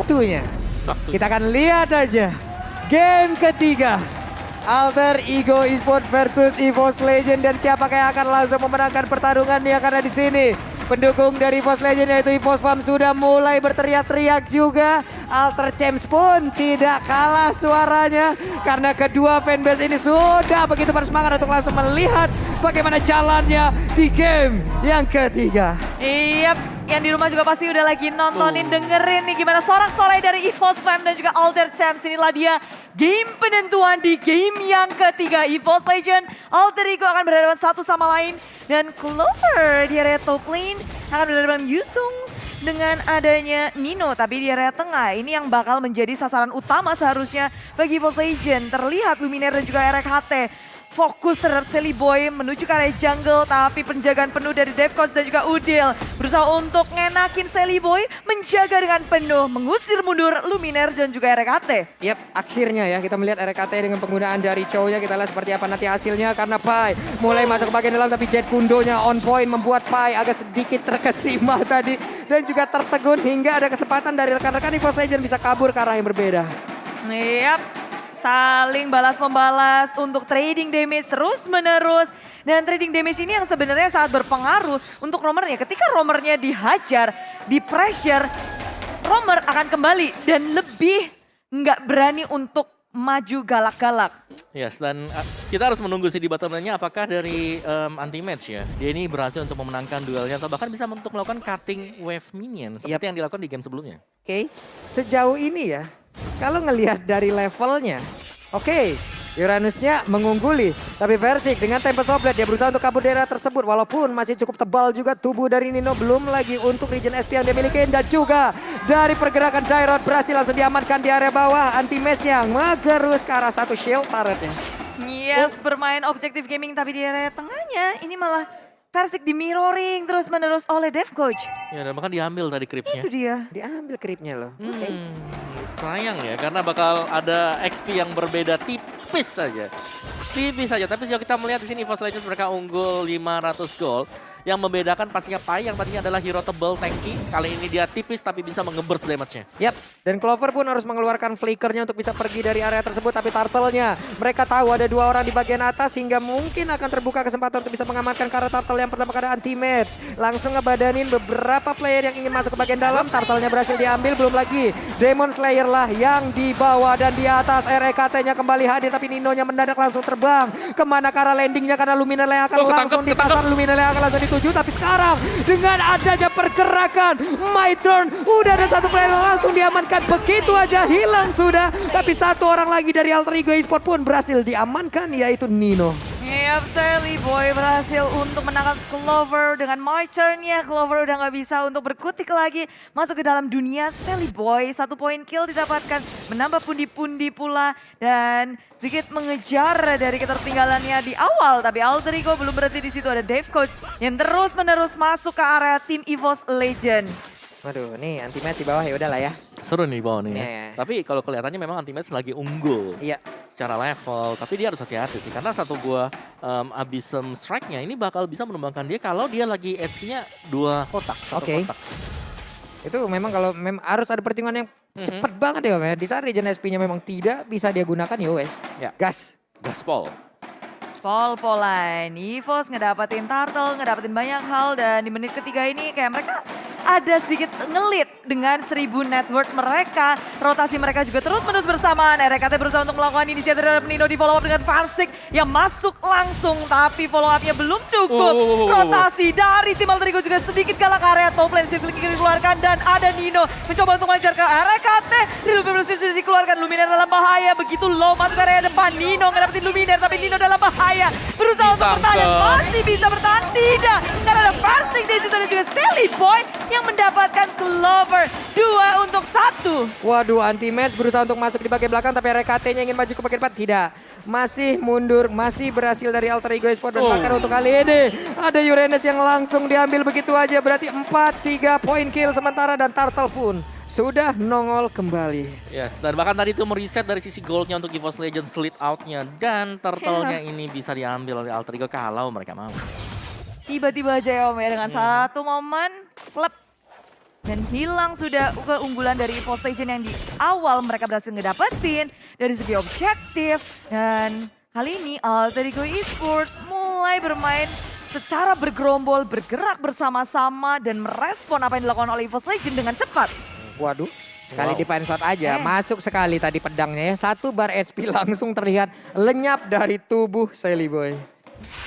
waktunya. Kita akan lihat aja game ketiga. Alter Ego Esports versus EVOS Legend, dan siapakah yang akan langsung memenangkan pertarungannya, karena di sini pendukung dari EVOS Legend yaitu EVOS Farm sudah mulai berteriak-teriak juga. Alter Champs pun tidak kalah suaranya karena kedua fanbase ini sudah begitu bersemangat untuk langsung melihat bagaimana jalannya di game yang ketiga. Iya. Yang di rumah juga pasti udah lagi nontonin, dengerin nih gimana sorak-sorai dari EVOS Fam dan juga Alter Champs. Inilah dia game penentuan di game yang ketiga. EVOS Legend, Alter Ego akan berhadapan satu sama lain. Dan Clover di area top lane akan berhadapan Yusung dengan adanya Nino. Tapi di area tengah ini yang bakal menjadi sasaran utama seharusnya bagi EVOS Legend. Terlihat Luminaire dan juga RKT fokus terhadap Sally Boy menuju ke area jungle, tapi penjagaan penuh dari Devcoach dan juga Udil berusaha untuk ngenakin Sally Boy, menjaga dengan penuh, mengusir mundur Luminaire dan juga RKT. Yap, akhirnya ya kita melihat RKT dengan penggunaan dari Chow-nya. Kita lihat seperti apa nanti hasilnya, karena Pai mulai masuk ke bagian dalam, tapi Jet Kundonya on point membuat Pai agak sedikit terkesima tadi dan juga tertegun hingga ada kesempatan dari rekan-rekan EVOS Legend bisa kabur ke arah yang berbeda. Yap. Saling balas-membalas untuk trading damage terus-menerus. Dan trading damage ini yang sebenarnya sangat berpengaruh untuk Roamernya. Ketika Roamernya dihajar, di pressure, Roamer akan kembali dan lebih nggak berani untuk maju galak-galak. Yes, dan kita harus menunggu sih di bottom lane-nya apakah dari anti-match ya. Dia ini berhasil untuk memenangkan duelnya atau bahkan bisa untuk melakukan cutting wave minion seperti yang dilakukan di game sebelumnya. Oke, sejauh ini ya, kalau ngelihat dari levelnya, oke, Uranusnya mengungguli. Tapi Versik dengan Tempest of Blade dia berusaha untuk kabur daerah tersebut. Walaupun masih cukup tebal juga tubuh dari Nino. Belum lagi untuk regen SP yang dia miliki. Dan juga dari pergerakan Dairot berhasil langsung diamankan di area bawah. Anti-match yang mengerus ke arah satu shield turretnya. Yes, bermain objektif gaming tapi di area tengahnya ini malah Versik di mirroring terus-menerus oleh Devcoach. Ya, dan bahkan diambil tadi creepnya. Itu dia. Diambil creepnya loh. Oke. Sayang ya, karena bakal ada XP yang berbeda tipis saja. Tipis saja, tapi sejauh kita melihat di sini EVOS Legends mereka unggul 500 gold. Yang membedakan pastinya Pai yang tadinya adalah hero tebal tanky. Kali ini dia tipis tapi bisa mengebers damage-nya. Yap, dan Clover pun harus mengeluarkan flickernya untuk bisa pergi dari area tersebut. Tapi Turtle-nya, mereka tahu ada dua orang di bagian atas hingga mungkin akan terbuka kesempatan untuk bisa mengamankan karena Turtle yang pertama kali anti-match. Langsung ngebadanin beberapa player yang ingin masuk ke bagian dalam. Turtle-nya berhasil diambil, belum lagi Demon Slayer lah yang dibawa dan di atas RKT-nya kembali hadir. Tapi Nino-nya mendadak langsung terbang. Kemana ke arah landingnya karena Luminaire yang akan langsung disasar. Luminaire yang akan langsung dituju. Tapi sekarang dengan adanya pergerakan My Turn, udah ada satu player langsung diamankan, begitu aja hilang sudah. Tapi satu orang lagi dari Alter Ego Esports pun berhasil diamankan, yaitu Nino. Yap, Sally Boy berhasil untuk menangkap Clover dengan My Turn-nya. Clover udah nggak bisa untuk berkutik lagi masuk ke dalam dunia Sally Boy. 1 poin kill didapatkan, menambah pundi-pundi pula dan sedikit mengejar dari ketertinggalannya di awal. Tapi Alter Ego belum berhenti di situ, ada Devcoach yang terus-menerus masuk ke area tim EVOS Legend. Waduh, nih anti-match di bawah ya udahlah ya. Seru nih di bawah nih ya. Yeah. Tapi kalau kelihatannya memang anti-match lagi unggul. Iya. Secara level, tapi dia harus hati-hati sih. Karena satu buah Abyssum Strike-nya ini bakal bisa menumbangkan dia kalau dia lagi HP-nya 2 kotak. Oke. Kotak. Itu memang kalau harus ada pertimbangan yang cepet banget ya Om ya. Di saat regen SP-nya memang tidak bisa dia gunakan, ya wes. Ya. Gas. Gaspol. Pol-polan, EVOS ngedapetin Turtle, ngedapetin banyak hal, dan di menit ketiga ini kayak mereka ada sedikit ngelit dengan 1000 net worth mereka. Rotasi mereka juga terus-menerus bersamaan. RKT berusaha untuk melakukan inisiatif terhadap Nino, di follow up dengan Versik yang masuk langsung, tapi follow up-nya belum cukup. Rotasi dari tim Alter Ego juga sedikit galak area top lane, circle dikeluarkan dan ada Nino mencoba untuk mengejar ke RKT. Sudah dikeluarkan, Luminaire dalam bahaya, begitu low masuk ke area depan. Nino ngedapetin Luminaire, tapi Nino dalam bahaya. Berusaha untuk bertahan, masih bisa bertahan, tidak. Karena ada Versik di situ dan juga Sally Boy yang mendapatkan Clover 2 untuk 1. Waduh, anti-match berusaha untuk masuk di bagian belakang, tapi RKT-nya ingin maju ke bagian depan. Tidak. Masih mundur, masih berhasil dari Alter Ego Esports. Dan bahkan untuk kali ini ada Uranus yang langsung diambil begitu aja. Berarti 4-3 poin kill sementara dan Turtle pun sudah nongol kembali. Yes, dan bahkan tadi itu mereset dari sisi goldnya untuk EVOS Legends split out-nya. Dan turtle-nya ini bisa diambil oleh Alter Ego kalau mereka mau. Tiba-tiba aja ya Om ya, dengan satu momen klub Dan hilang sudah keunggulan dari Evo Station yang di awal mereka berhasil ngedapetin dari segi objektif. Dan kali ini Alter Ego Esports mulai bermain secara bergerombol, bergerak bersama-sama dan merespon apa yang dilakukan oleh Evo Legend dengan cepat. Waduh, sekali Wow. di fine shot aja. Masuk sekali tadi pedangnya ya. 1 bar SP langsung terlihat lenyap dari tubuh Sally Boy.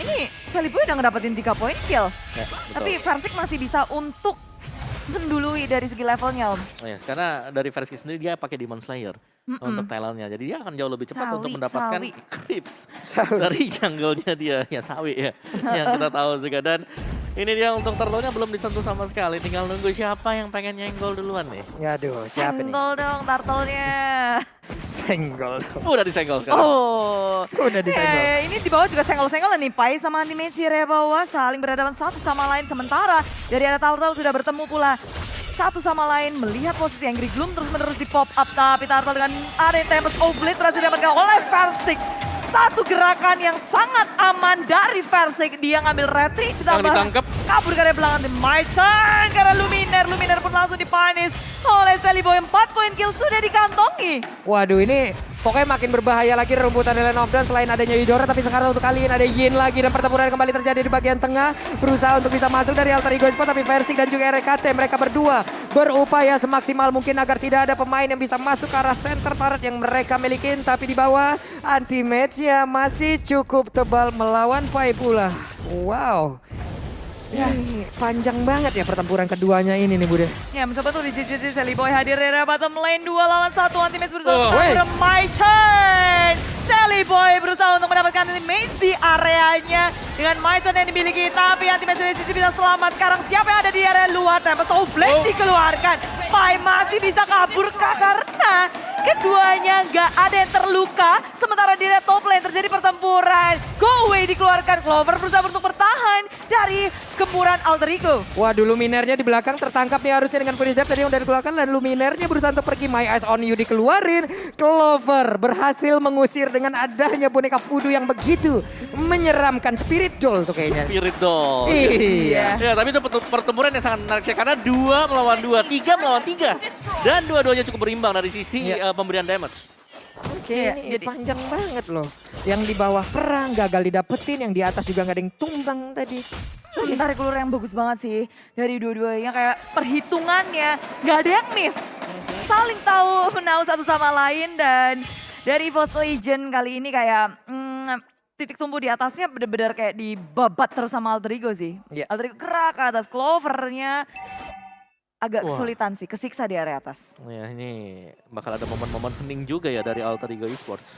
Ini Sally Boy udah ngedapetin 3 poin kill. Ya, betul. Tapi Versik masih bisa untuk mendului dari segi levelnya, Om. Oh ya, karena dari Versi sendiri dia pakai Demon Slayer untuk talentnya. Jadi dia akan jauh lebih cepat untuk Sawi, mendapatkan sawi. creeps dari jungle-nya dia. Ya sawi ya, yang kita tahu juga. Dan ini dia untuk turtle-nya belum disentuh sama sekali. Tinggal nunggu siapa yang pengen nyenggol duluan nih. Yaduh, siapa nih? Senggol dong turtle-nya. Senggol. Udah disenggol sekarang. Oh. Udah disenggol. Ini di bawah juga senggol-senggol nih. Pai sama animasi area bawah saling berhadapan satu sama lain. Sementara dari arah turtle sudah bertemu pula satu sama lain melihat posisi Angry Gloom terus-menerus di pop up. Tapi turtle dengan area Tempest of Blade berhasil didapatkan oleh Versik. Satu gerakan yang sangat aman dari Versik. Dia ngambil retri, Yang ditangkap. kabur karena belakang di My Turn karena Luminer pun langsung dipanis oleh Sally Boy. 4 poin kill sudah dikantongi. Waduh, ini pokoknya makin berbahaya lagi rebutan Lane of Dawn selain adanya Eudora. Tapi sekarang untuk kali ini ada Yin lagi dan pertempuran kembali terjadi di bagian tengah. Berusaha untuk bisa masuk dari Alter Ego Esports, tapi Versik dan juga RKT mereka berdua berupaya semaksimal mungkin agar tidak ada pemain yang bisa masuk ke arah center turret yang mereka milikin. Tapi di bawah anti-match-nya masih cukup tebal melawan Pai pula. Wow. Ini panjang banget ya pertempuran keduanya ini nih Bude. Ya mencoba tuh di sisi Sally Boy hadir dari bottom lane 2 lawan 1 anti-match berusaha wait. untuk My Turn. Sally Boy berusaha untuk mendapatkan anti-match di areanya dengan My Turn yang dimiliki, tapi anti-match dari sisi bisa selamat. Sekarang siapa yang ada di area luar? Tempest of Blade dikeluarkan. Pai masih bisa kabur karena keduanya nggak ada yang terluka. Sementara di red top lane terjadi pertempuran. Go away dikeluarkan. Clover berusaha untuk bertahan dari gempuran Alter Ego. Waduh, Luminernya di belakang tertangkap nih harusnya dengan finish dive tadi yang udah dikeluarkan. Dan Luminernya berusaha untuk pergi. My Eyes on You dikeluarin. Clover berhasil mengusir dengan adanya boneka voodoo yang begitu menyeramkan. Spirit Doll tuh kayaknya. Spirit Doll. Iya. Ya, tapi itu pertempuran yang sangat menarik sih karena 2 melawan 2, 3 melawan 3. Dan dua-duanya cukup berimbang dari sisi Iya. pemberian damage. Oke, Iya, ini jadi- panjang banget loh. Yang di bawah perang gagal didapetin, yang di atas juga nggak ada yang tumbang tadi. Tarik ulur yang bagus banget sih dari dua-duanya, kayak perhitungannya nggak ada yang miss. Saling tahu menahu satu sama lain. Dan dari Evo Legend kali ini kayak titik tumbuh di atasnya bener-bener kayak dibabat terus sama Alter Ego sih. Iya. Alter Ego gerak ke atas, Clovernya agak Wah. kesulitan sih, kesiksa di area atas. Ya, ini bakal ada momen-momen hening juga ya dari Alter Ego Esports.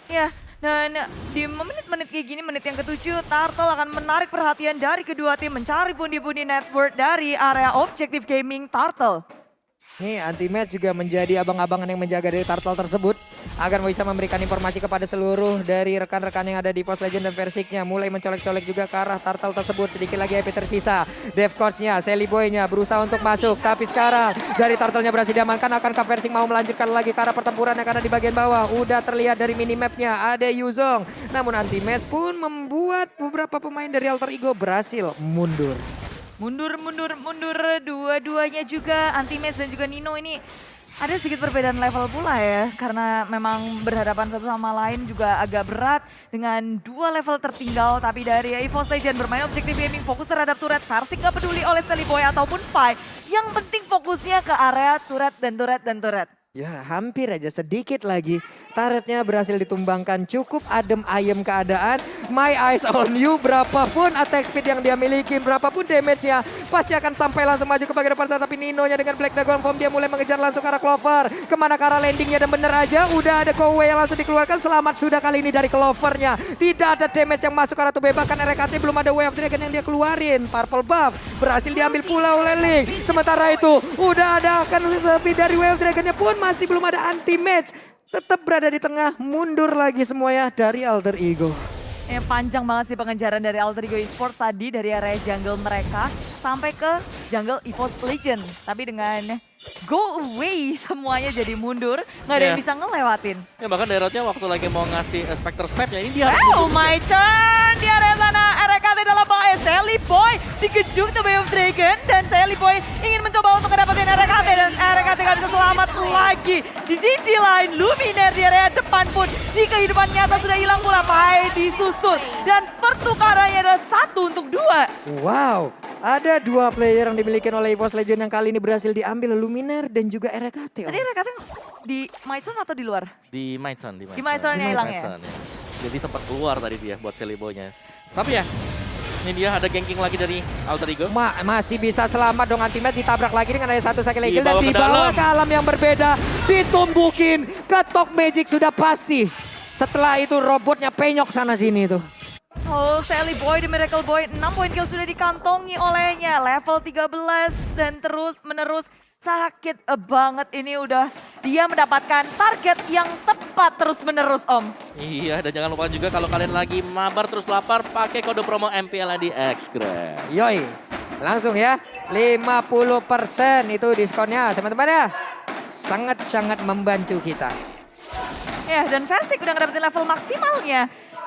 Ya, dan di menit-menit kayak gini, menit yang ke-7, Turtle akan menarik perhatian dari kedua tim mencari pundi-pundi network dari area Objective Gaming Turtle. Nih anti-match juga menjadi abang-abangan yang menjaga dari turtle tersebut agar bisa memberikan informasi kepada seluruh dari rekan-rekan yang ada di Pos Legend dan Versiknya. Mulai mencolek-colek juga ke arah turtle tersebut. Sedikit lagi HP tersisa. Dev Coach-nya, Sally Boy-nya berusaha untuk masuk. Tapi sekarang dari turtle-nya berhasil diamankan. Akankah Versik mau melanjutkan lagi ke arah pertempurannya karena di bagian bawah udah terlihat dari minimapnya ada Yuzong. Namun anti-match pun membuat beberapa pemain dari Alter Ego berhasil mundur. Mundur, dua-duanya juga, Anti-Match dan juga Nino ini ada sedikit perbedaan level pula ya. Karena memang berhadapan satu sama lain juga agak berat dengan 2 level tertinggal. Tapi dari Evo Legend bermain Objective Gaming fokus terhadap turret. Versik gak peduli oleh Sally Boy ataupun Pai. Yang penting fokusnya ke area turret dan turret dan turret. Ya hampir aja sedikit lagi turretnya berhasil ditumbangkan. Cukup adem ayem keadaan. My Eyes on You berapapun attack speed yang dia miliki, berapapun damage-nya pasti akan sampai langsung maju ke bagian depan sana. Tapi Nino-nya dengan Black Dragon Form dia mulai mengejar langsung ke arah Clover. Kemana ke arah landingnya dan bener aja udah ada Go Away yang langsung dikeluarkan. Selamat sudah kali ini dari Clover-nya. Tidak ada damage yang masuk ke arah Tubeba karena RKT belum ada Way of Dragon yang dia keluarin. Purple buff berhasil diambil pula oleh Link. Sementara itu udah ada akan lebih dari Way of Dragon-nya pun masih belum ada anti-match. Tetap berada di tengah, mundur lagi semuanya dari Alter Ego. Panjang banget sih pengejaran dari Alter Ego Esports tadi dari area jungle mereka. sampai ke jungle EVOS Legend. Tapi dengan go away semuanya jadi mundur, nggak ada yang bisa ngelewatin. Ya bahkan Derotnya waktu lagi mau ngasih Spectre Snap ya ini dia harus Oh mundur. my turn, di area sana RKT dalam bahaya. Sally Boy dikejut The Way of Dragon dan Sally Boy ingin mencoba untuk mendapatkan RKT dan RKT gak bisa selamat lagi. Di sisi lain Luminaire di area depan pun di kehidupan nyata sudah hilang pula. Pai disusut dan pertukarannya adalah 1 untuk 2. Wow, ada 2 player yang dimiliki oleh EVOS Legend yang kali ini berhasil diambil, Luminaire dan juga RKT. Tadi RKT di Maitzone atau di luar? Di Maitzone. Di Maitzone-nya hilang ya? Maitzone, ya. Jadi sempat keluar tadi dia buat Celiboy-nya. Tapi ya, ini dia ada ganking lagi dari Alter Ego. Masih bisa selamat dong, anti-match ditabrak lagi dengan ada 1 second legal dan Dibawa ke dibawa dalam. ke alam yang berbeda. Ditumbukin, ketok magic sudah pasti. Setelah itu robotnya penyok sana sini tuh. Oh, Sally Boy di Miracle Boy, 6 poin kill sudah dikantongi olehnya. Level 13 dan terus menerus sakit banget ini udah dia mendapatkan target yang tepat terus menerus Om. Iya, dan jangan lupa juga kalau kalian lagi mabar terus lapar, pakai kode promo MPLA di Xgrab. Yoi, langsung ya 50% itu diskonnya teman-teman ya. Sangat-sangat membantu kita. Ya, dan Versik udah ngedapetin level maksimalnya.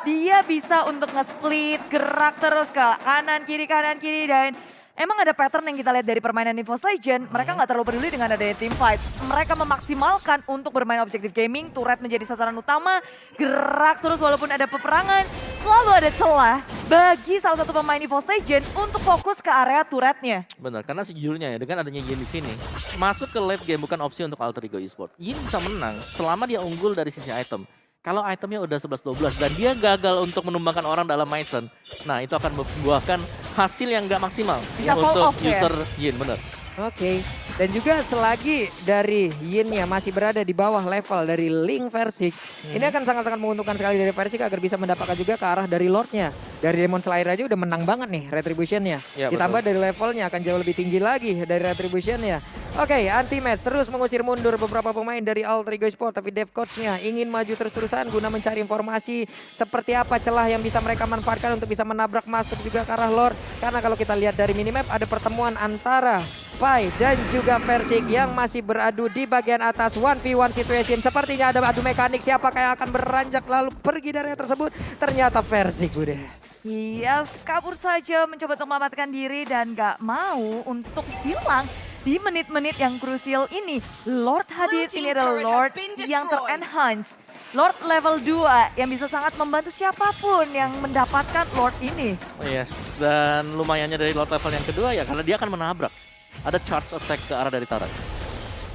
Dia bisa untuk nge-split, gerak terus ke kanan kiri dan emang ada pattern yang kita lihat dari permainan EVOS Legend. Mereka nggak terlalu peduli dengan adanya team fight. Mereka memaksimalkan untuk bermain objektif gaming, turret menjadi sasaran utama, gerak terus walaupun ada peperangan. Selalu ada celah bagi salah satu pemain EVOS Legend untuk fokus ke area turretnya. Benar, karena sejujurnya ya dengan adanya Yin di sini, masuk ke late game bukan opsi untuk Alter Ego Esports. Yin bisa menang selama dia unggul dari sisi item. Kalau itemnya udah 11-12 dan dia gagal untuk menumbangkan orang dalam Maitzone, nah itu akan membuahkan hasil yang nggak maksimal Bisa fall untuk off ya? user Yin, benar. Oke, dan juga selagi dari Yin-nya masih berada di bawah level dari Link Versik, ini akan sangat-sangat menguntungkan sekali dari Versik agar bisa mendapatkan juga ke arah dari Lord-nya. Dari Demon Slayer aja udah menang banget nih Retribution-nya. Ya, Ditambah dari levelnya akan jauh lebih tinggi lagi dari Retribution-nya. Oke, anti-match terus mengusir mundur beberapa pemain dari Alter Ego Esports, tapi dev coach-nya ingin maju terus-terusan guna mencari informasi seperti apa celah yang bisa mereka manfaatkan untuk bisa menabrak masuk juga ke arah Lord. Karena kalau kita lihat dari minimap ada pertemuan antara Pai dan juga Versik yang masih beradu di bagian atas 1v1 situation. Sepertinya ada adu mekanik siapa yang akan beranjak lalu pergi dari area tersebut. Ternyata Versik udah. Yes, kabur saja mencoba untuk menyelamatkan diri dan gak mau untuk hilang di menit-menit yang krusial ini. Lord hadir, ini adalah Lord yang ter-enhance. Lord level 2 yang bisa sangat membantu siapapun yang mendapatkan Lord ini. Yes, dan lumayannya dari Lord level yang kedua ya karena dia akan menabrak. Ada charge attack ke arah dari Taran.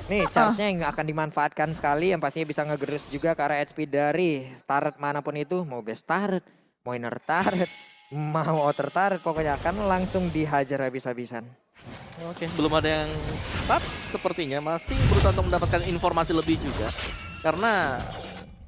Nih charge-nya yang akan dimanfaatkan sekali yang pastinya bisa ngegerus juga ke arah HP dari turret manapun itu. Mau base turret, mau inner turret, mau outer turret pokoknya akan langsung dihajar habis-habisan. Oke, belum ada yang start sepertinya. Masih berusaha untuk mendapatkan informasi lebih juga. Karena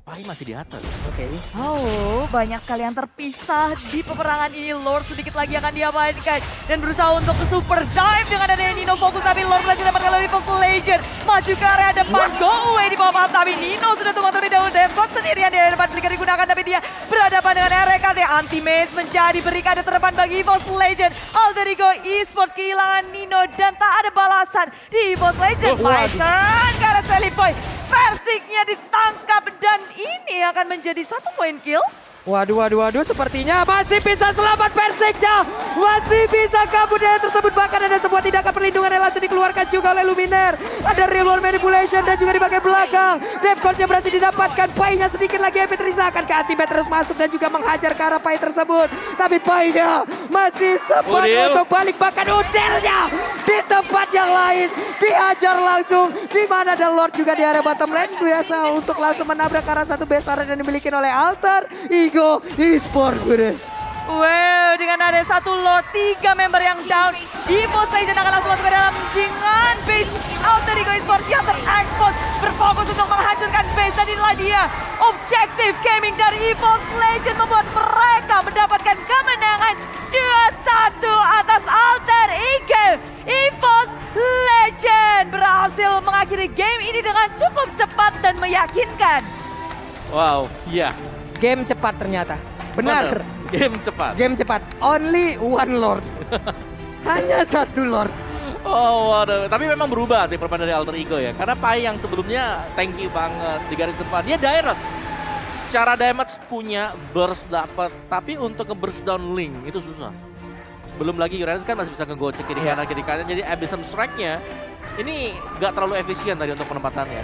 Pai masih di atas. Oke. Oh, banyak sekali yang terpisah di peperangan ini. Lord sedikit lagi akan diamankan dan berusaha untuk ke super dive dengan adanya Nino fokus, tapi Lord berhasil dapat kali fokus Legend. Maju ke area depan, go away di bawah paham, tapi Nino sudah tumbang terlebih dahulu. Devbot sendirian di area depan sedikit digunakan, tapi dia berhadapan dengan RKT. Anti-Maze menjadi berikade terdepan bagi EVOS Legend. Alter Ego Esports kehilangan Nino dan tak ada balasan di EVOS Legend. Fighter karena Sally Boy. Versiknya ditangkap dan ini akan menjadi 1 poin kill. Waduh, sepertinya masih bisa selamat Versiknya. Masih bisa kabur dari tersebut. Bahkan ada sebuah tindakan perlindungan yang langsung dikeluarkan juga oleh Luminaire. Ada real world manipulation dan juga di bagian belakang. Dev coach-nya berhasil didapatkan. Pai-nya sedikit lagi MP terisakan ke anti-bat terus masuk dan juga menghajar ke arah Pai tersebut. Tapi Pai-nya masih sempat untuk balik. Bahkan Udelnya di tempat yang lain dihajar langsung. Di mana ada Lord juga di area bottom lane. Biasa untuk langsung menabrak ke arah satu base turret yang dimiliki oleh Alter Ego Esports. Wow, dengan ada 1 Lord, 3 member yang down. EVOS Legend akan langsung masuk ke dalam dengan base Alter Ego Esports yang terekspos. Berfokus untuk menghancurkan base dan inilah dia. Objektif gaming dari EVOS Legend membuat mereka mendapatkan kemenangan 2-1 atas Alter Ego. EVOS Legend berhasil mengakhiri game ini dengan cukup cepat dan meyakinkan. Wow, iya. Game cepat ternyata. Benar. Game cepat. Game cepat. Only one Lord. Hanya satu Lord. Oh waduh, tapi memang berubah sih permainan dari Alter Ego ya. Karena Pai yang sebelumnya tanky banget di garis depan, dia direct. Secara damage punya, burst dapat, tapi untuk nge-burst down Link itu susah. Belum lagi Uranus kan masih bisa ngegocek kiri kanan, jadi Abyssal Strike-nya ini nggak terlalu efisien tadi untuk penempatannya.